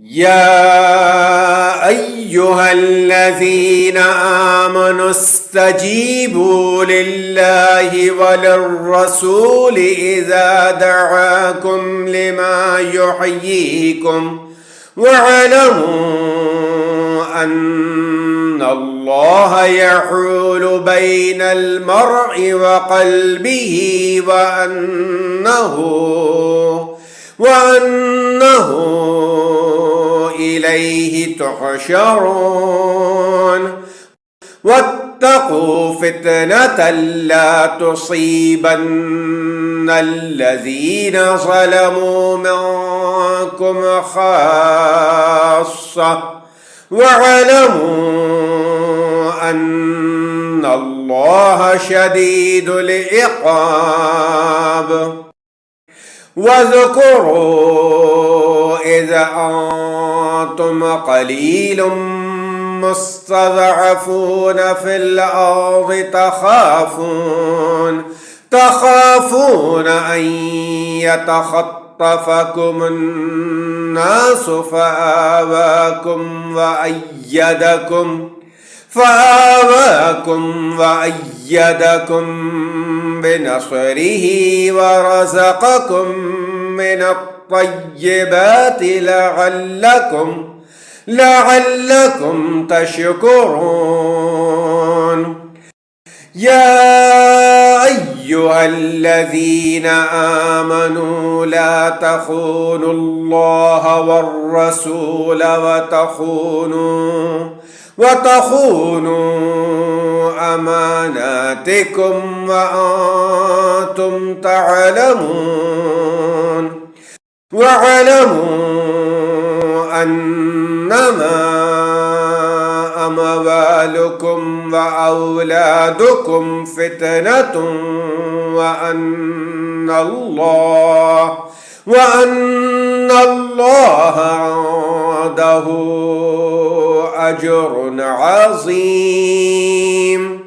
يا أيها الذين آمنوا استجيبوا لله وللرسول إذا دعاكم لما يحييكم واعلموا أن الله يحول بين المرء وقلبه وأنه إليه تحشرون واتقوا فتنة لا تصيبن الذين ظلموا منكم خاصة واعلموا أن الله شديد العقاب. واذكروا إذا أنتم قليل مستضعفون في الأرض تخافون أن يتخطفكم الناس فآواكم وأيدكم بنصره ورزقكم من الطيبات لعلكم تشكرون. يا أيها الذين آمنوا لا تخونوا الله والرسول وتخونوا أماناتكم وأنتم تعلمون. واعلموا أنما أموالكم وأولادكم فتنة وأن الله عنده أجر عظيم.